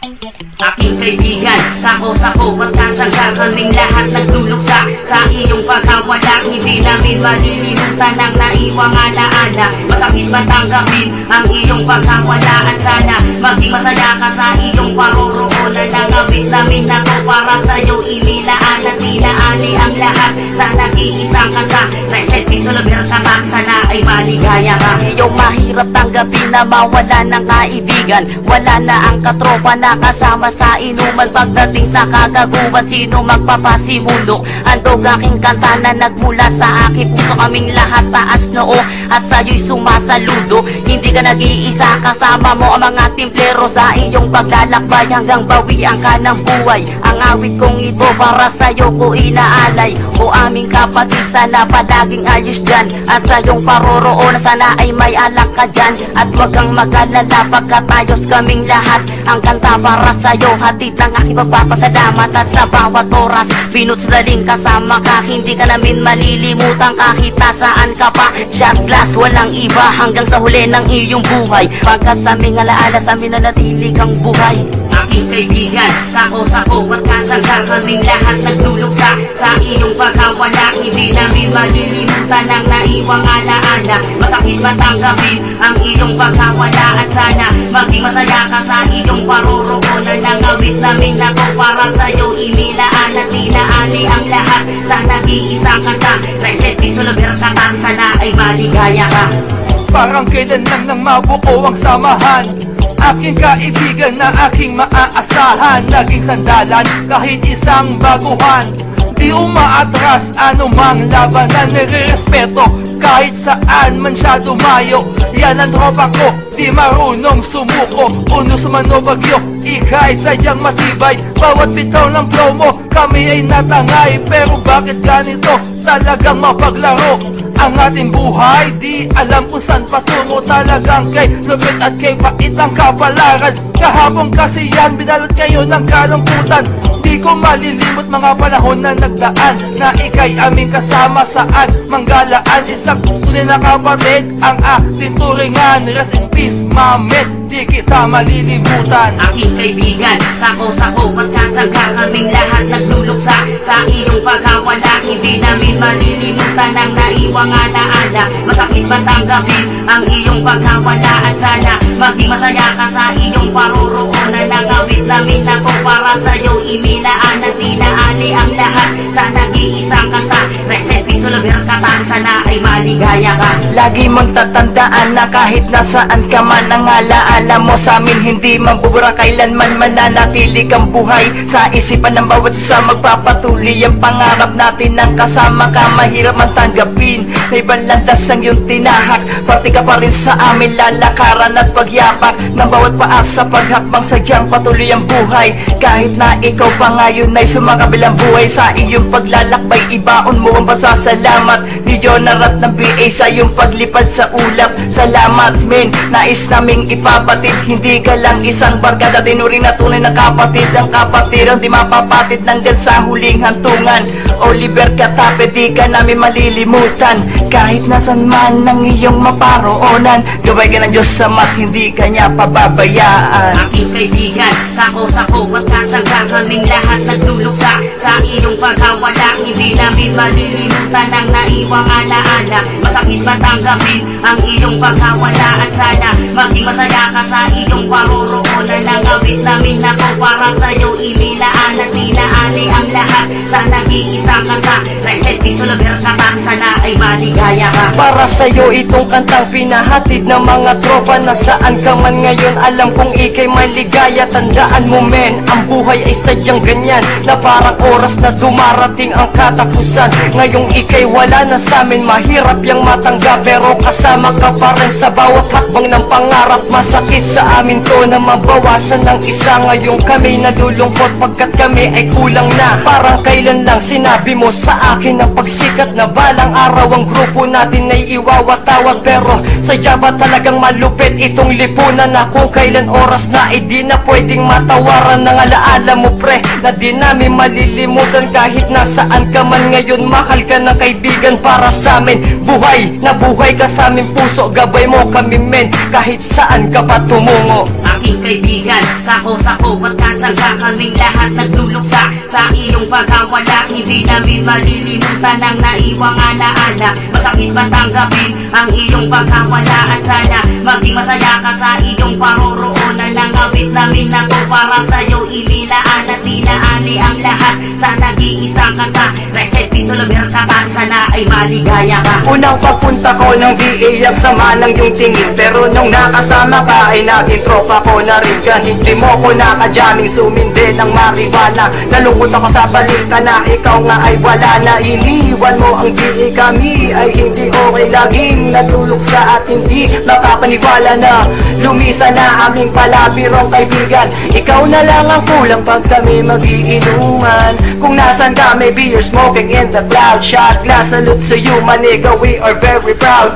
Aking kaibigan, kakosa ko at kasangga, kaming lahat nagluluksa sa iyong pagkawala. Hindi namin malilimutan ang naiwang alaala. Masakit ba tanggapin ang iyong pagkawala? At sana maging masaya ka sa iyong paroroonan. Ang awit namin na to para sa'yo inilaan at inaali ang lahat sa nag-iisang kanta. Reset peace, lubir ka kami, sana ay maligaya ka. Iyong mahirap tanggapin na mawala ng kaibigan. Wala na ang katropa na kasama sa inuman. Pagdating sa kagaguhan, sino magpapasimulok? Andog aking kanta na nagmula sa aking puso. Kaming lahat taas noo at sa'yo'y sumasaludo. Hindi ka nag-iisa, kasama mo ang mga timplero sa iyong paglalakbay hanggang bawian ka ng buhay. Ang awit kong ito para sa'yo ko inaalay. O aming kapatid, sana palaging ayos dyan. At sa iyong paroroon, sana ay may alak ka dyan. At wag kang mag-alala pagkatayos kaming lahat. Ang kanta para sa'yo, hatid ng aking pagpapasalamat. At sa bawat oras, binuts na rin kasama ka. Hindi ka namin malilimutan kahit nasaan ka pa. Shot glass, walang iba hanggang sa huli ng iyong buhay. Pagkat sa aming alaala, sa amin na natili kang buhay. Aking kaibigan, kakosa ko at kasangga, kaming lahat nagluluksa sa iyong pagkawala. Hindi namin malilimutan ang naiwang alaala. Masakit ba tanggapin ang iyong pagkawala? At sana maging masaya ka sa iyong paroroonan. Ang awit namin na to para sa'yo inilaan at inaali ang lahat sa nag-iisang kanta. Reset peace, lubir ka kami, sana ay maligaya ka. Parang kailan lang nang mabuo ang samahan. Aking kaibigan na aking maaasahan. Naging sandalan kahit isang baguhan. Di umaatras anumang labanan. Nire-respeto kahit saan man siya dumayo. Yan ang tropa ko, di marunong sumuko. Unos man o bagyo, ika'y sadyang matibay. Bawat bitaw ng flow mo, kami ay natangay. Pero bakit ganito? Talagang mapaglaro ang ating buhay, di alam kung saan patungo. Talagang kay lupit at kay pait ang kapalaran. Kahapon kasi yan, binalat kayo ng kalungkutan. Di ko malilimot mga panahon na nagdaan, na ika'y aming kasama saan manggalaan. Isang tunay na kapatid ang ating turingan. Rest in peace, Mamet, di kita malilimutan. Aking kaibigan, kakosa ko at kasangga, kaming lahat nagluluksa sa iyong pagkawala. Hindi namin malilimutan ang naiwang alaala. Masakit ba tanggapin ang iyong pagkawala? At sana maging masaya ka sa iyong paroroonan. Ang awit namin na to para sa'yo inilaan at inaali ang lahat sa nag-iisang kanta. Reset peace, lubir ka kami, sana ay maligaya ka. Lagi mong tatandaan na kahit nasaan ka man, ang alaala mo sa amin hindi mabubura. Kailanman mananatili kang buhay sa isipan ng bawat isa. Magpapatuloy ang pangarap natin ng kasama ka. Mahirap man tanggapin na ibang landas ang iyong tinahak. Pati ka pa rin sa amin, lalakaran at pagyapak ng bawat paasa. Paghakbang sadyang patuloy ang buhay. Kahit na ikaw pa ngayon ay sumakabilang buhay. Sa iyong paglalakbay, ibaon mo ang pasasalamat ni Jonar at ng BA sa iyong paglipad sa ulap. Salamat men, nais naming ipabatid. Hindi ka lang isang barkada, tinuring na tunay na kapatid. Ang kapatiran di mapapatid hanggang sa huling hantungan. Oliver Katape, di ka namin malilimutan. Kahit nasan man ng iyong maparoonan, gabay ka ng Diyos sa mat, hindi ka niya pababayaan. Aking kaibigan, kakosa ko at kasangga, kaming lahat nagluluksa sa iyong pagkawala. Hindi namin malilimutan ang naiwang alaala. Masakit ba tanggapin ang iyong pagkawala? At sana maging masaya ka sa iyong paroroonan. Ang awit namin na to para sa'yo inilaan at inaali ang lahat sa nag-iisang kanta. Reset peace, lubir ka kami, sana ay maligaya ka. Para sa'yo itong kantang pinahatid ng mga tropa. Nasaan ka man ngayon, alam kong ika'y maligaya. Tandaan mo men, ang buhay ay sadyang ganyan, na parang oras na dumarating ang katapusan. Ngayong ika'y wala na sa'min, mahirap yang matanggap. Pero kasama ka pa rin sa bawat hakbang ng pangarap. Masakit sa amin to na mabawasan ng isa. Ngayong kami nalulungkot pagkat kami ay kulang na. Parang kailan lang sinabi mo sa akin ang pagsikat na balang araw ang grupo natin ay iwawatawag. Pero sadya ba talagang malupit itong lipunan, na kung kailan oras na ay di na pwedeng matawaran. Ng alaala mo pre, na di namin malilimutan. Kahit nasaan ka man ngayon, mahal ka ng kaibigan para sa amin. Buhay na buhay ka sa aming puso, gabay mo kami men, kahit saan ka pa tumungo. Aking kaibigan, Takos ako at kasangga, kaming lahat nagluluksa sa iyong pagkawala. Hindi namin malilimutan ang naiwang alaala. Masakit ba tanggapin ang iyong pagkawala? At sana maging masaya ka sa iyong paroroonan. Ang awit namin na to para sa'yo inilaan at tinaani ang lahat sa nag-iisang kanta. Reset pistol of your kata, sana ay maligaya ka. Unang papunta ko nang di iyak sama ng iyong tingin, pero nung nakasama ka ay naging tropa ko na rin. Kahit di mo ko nakajaming sumindi ng marijuana. Nalungkot ako sa balita na ikaw nga ay wala na. Iniwan mo ang di kami ay hindi okay. Laging natuluksa at hindi makapaniwala na lumisa na aming palabirong kaibigan. Ikaw na lang ang kulang pag kami magiinuman. Kung nasan ka, maybe you're smoking in the cloud. Shot glass, salute sa you, maniga, we are very proud.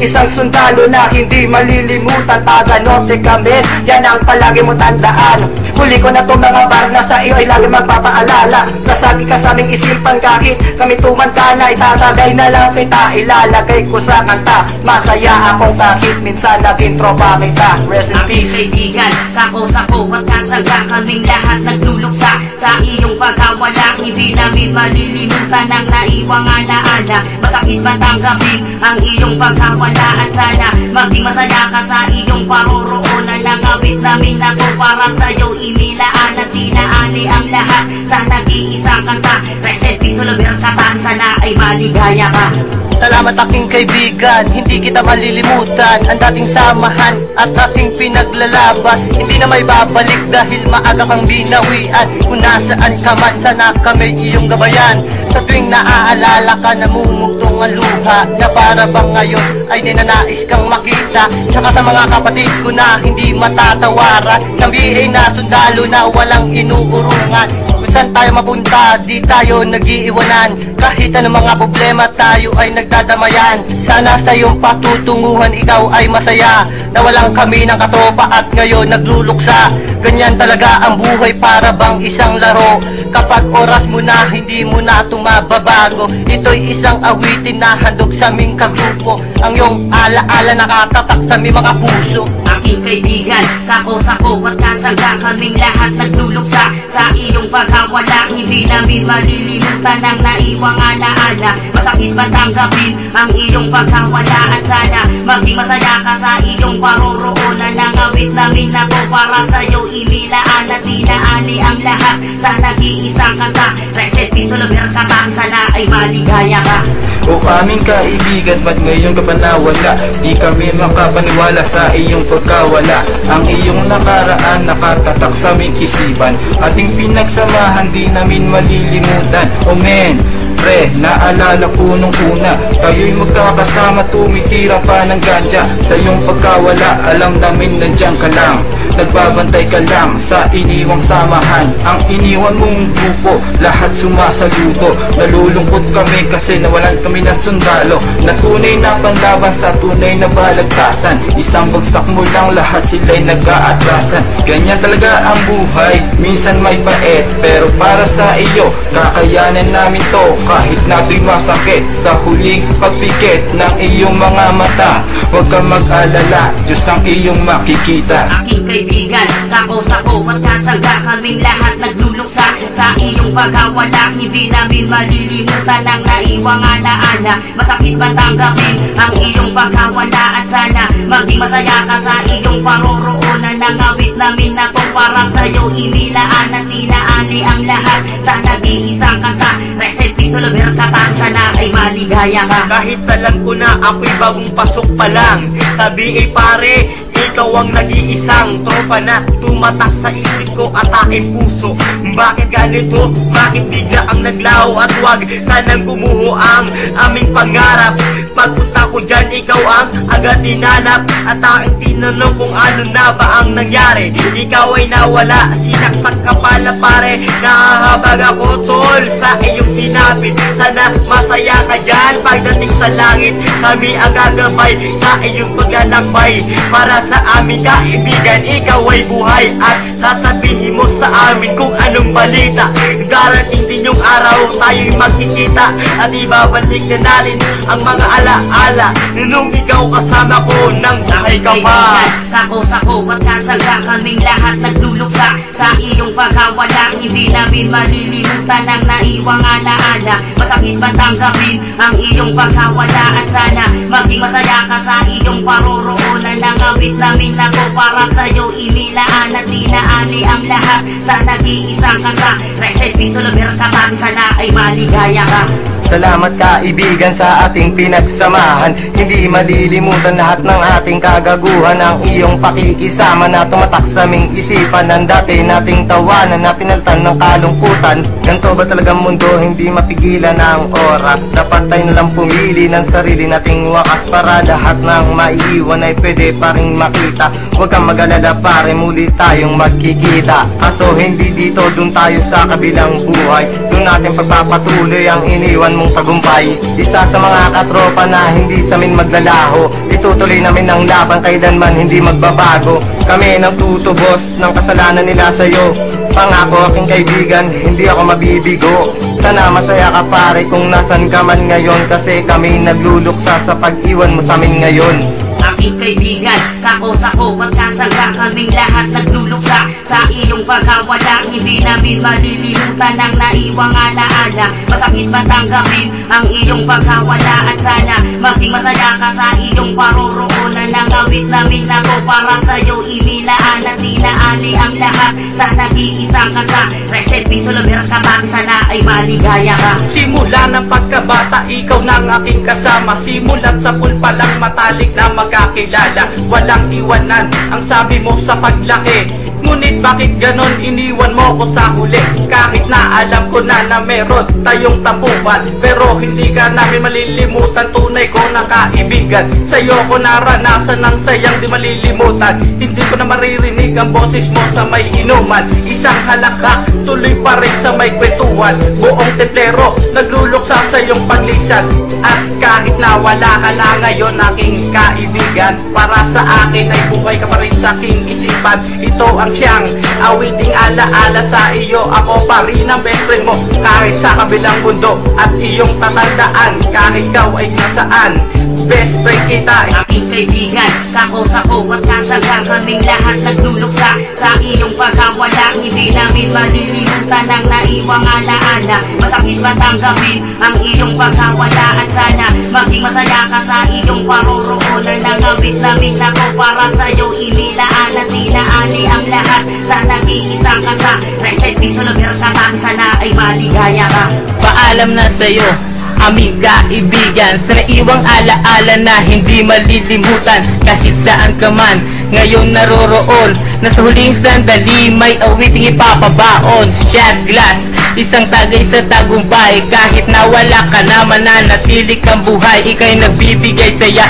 Isang sundalo na hindi malilimutan. Taga-norte kami, yan ang palagi mo tandaan. Huli ko na to mga bar na sa iyo ay lagi magpapaalala. Kasagi ka sa aming isipan kahit kami tumanda na. Itatagay na lang kita, ilalagay ko sa kanta. Masaya akong kahit minsan naging tropa kita. Rest in peace. Kaibigan, takos ako at kasangga, kaming lahat nagluluksa sa iyong pagkawala. Hindi namin malilimutan ang naiwang alaala. Masakit ba tanggapin ang iyong pagkawala? At sana maging masaya ka sa iyong paroroonan. Ang awit namin na to para sa'yo inilaan at tinaani ang lahat sa nag-iisang kanta. Reset pistol of your kata, sana ay maligaya ka. Salamat aking kaibigan, hindi kita malilimutan. Ang dating samahan at aking pinaglalaban, hindi na may babalik dahil maaga kang binawian. Kung nasaan ka man, sana kami iyong gabayan. Sa tuwing naaalala ka, namumugtong ang luha na para bang ngayon ay ninanais kang makita. Saka sa mga kapatid ko na hindi matatawaran, ng BA na sundalo na walang inuurungan. Saan tayo mapunta, di tayo nag-iiwanan. Kahit anong mga problema tayo ay nagdadamayan. Sana sa iyong patutunguhan ikaw ay masaya. Nawalan kami ng katopa at ngayon nagluluksa. Ganyan talaga ang buhay, para bang isang laro. Kapag oras mo na, hindi mo na tumababago. Ito'y isang awitin na handog sa aming kagrupo. Ang iyong alaala nakatatak sa aming mga puso. Aking kaibigan, takos ako at kasangga, kaming lahat nagluluksa sa iyong pagkawala. Hindi namin malilimutan ang naiwang alaala. Masakit ba tanggapin ang iyong pagkawala? At sana maging masaya ka sa iyong paroroonan. Ang awit namin na to para sa'yo inilaan at tinaani ang lahat sa nag-iisang kanta. Reset pistol of your kata, sana ay maligaya ka. O aming kaibigan, ba't ngayon ka pa nawala? Di kami makapaniwala sa iyong pagkawala. Ang iyong nakaraan nakatatak sa aming isipan. Ating pinagsamahan, di namin malilimutan. Oh man, pre, naalala ko nung una, tayo'y magkakasama, tumitira pa ng ganja. Sa iyong pagkawala, alam namin nandiyan ka lang. Nagbabantay ka lang sa iniwang samahan. Ang iniwan mong grupo, lahat sumasaludo. Nalulungkot kami kasi nawalan kami ng sundalo na tunay na panlaban sa tunay na balagtasan. Isang bagsak mo lang, lahat sila'y nag-aatrasan. Ganyan talaga ang buhay, minsan may pait, pero para sa iyo, kakayanan namin to. Kahit na to'y masakit sa huling pagpikit ng iyong mga mata. Huwag kang mag-alala, Diyos ang iyong makikita. Aking kaibigan, takos ako at kasangga, kaming lahat nagluluksa sa iyong pagkawala. Hindi namin malilimutan ang naiwang alaala. Masakit ba tanggapin ang iyong pagkawala? At sana maging masaya ka sa iyong paroroonan. Ang awit namin na to para sa'yo inilaan at tinaani ang lahat sa nag-iisang kanta. Reset pistol of your kata, sana ay maligaya ka. Kahit alam ko na ako'y bagong pasok pa lang, sabi ay pare, ikaw ang nag-iisang tropa na tumatak sa isip ko at aking puso. Bakit ganito? Bakit bigla ang naglaho? At wag sanang gumuho ang aming pangarap. Pagpunta ko dyan, ikaw ang agad dinanap at aking tinanong kung ano na ba ang nangyari. Ikaw ay nawala, sinaksak ka pala pare. Nahahabag ako tol sa iyong sinapit. Sana masaya ka dyan pagdating sa langit. Kami ang gagabay sa iyong paglalakbay. Para sa aming kaibigan, ikaw ay buhay at sasabihin mo sa amin kung anong balita. Darating din yung araw tayo'y magkikita at ibabalik na natin ang mga alaala nung ikaw kasama ko nang buhay ka pa. Takos ako at kasangga kaming lahat nagluluksa sa iyong pagkawala. Hindi namin malilimutan ang naiwang alaala. Masakit ba tanggapin ang iyong pagkawala at sana maging masaya ka sa iyong paroroonan. Ang awit namin ako para sa'yo inilaan at tinaali ang lahat sa nag-iisang kanta. Reset pistol over katabi sana ay maligaya ka. Salamat kaibigan sa ating pinagsamahan. Hindi malilimutan lahat ng ating kagaguhan. Ang iyong pakikisama na tumatak sa aming isipan. Ang dati nating tawanan na pinaltan ng kalungkutan. Ganto ba talagang mundo, hindi mapigilan ang oras. Dapat tayo nalang pumili ng sarili nating wakas para lahat ng maiiwan ay pwede pa rin makita. Huwag kang mag-alala pare, muli tayong magkikita. Kaso hindi dito, dun tayo sa kabilang buhay. Dun natin pagpapatuloy ang iniwan mong tagumpay. Isa sa mga katropa na hindi sa amin maglalaho. Itutuloy namin ang laban, kailanman hindi magbabago. Kami nang tutubos ng kasalanan nila sa'yo. Pangako aking kaibigan, hindi ako mabibigo. Sana masaya ka pare kung nasan ka man ngayon. Kasi kami nagluluksa sa pag-iwan mo sa amin ngayon. Aking kaibigan, takos ako at kasangga kaming lahat nagluluksa sa iyong pagkawala. Hindi namin malilimutan ang naiwang alaala. Masakit ba tanggapin ang iyong pagkawala at sana maging masaya ka sa iyong paroroonan. Ang awit namin ako para sa'yo inilaan at tinaali ang lahat sa nag-iisang kanta. Reset pistol over katabi sana ay maligaya ka. Simula ng pagkabata, ikaw nang aking kasama. Simulat sa pool pa lang matalik na magkakilala. Walang iwanan ang sabi mo sa paglaki. Ngunit bakit ganon iniwan mo ko sa huli? Kahit na alam ko na meron tayong tampuan, pero hindi ka namin malilimutan. Tunay ko na kaibigan, sa'yo ko naranasan ng sayang di malilimutan. Hindi ko na maririnig ang boses mo sa may inuman. Isang halakak, tuloy pa rin sa may kwentuhan. Buong templero, nagluluksa sa iyong paglisan. At kahit na wala ka na ngayon aking kaibigan, para sa akin ay buhay ka pa rin sa aking isipan. Ito ang siyang awiting alaala sa iyo. Ako pa rin ang best friend mo kahit sa kabilang mundo. At iyong tatandaan kahit ikaw ay nasaan, best friend kita. Aking kaibigan, takos ako at kasangga kaming lahat nagluluksa sa iyong pagkawala. Hindi namin malilimutan ang naiwang alaala. Masakit ba tanggapin ang iyong pagkawala at sana maging masaya ka sa iyong paroroonan. Ang awit namin ako para sa'yo inilaan at tinaali ang lahat sa nag-iisang kanta. Reset pistol over katabi sana ay maligaya ka. Paalam na sa'yo aming kaibigan, sa naiwang alaala na hindi malilimutan. Kahit saan ka man ngayon naroroon, na sa huling sandali may awiting ipapabaon. Shot glass, isang tagay sa tagumpay. Kahit na wala ka na mananatili kang buhay, ika'y nagbibigay saya.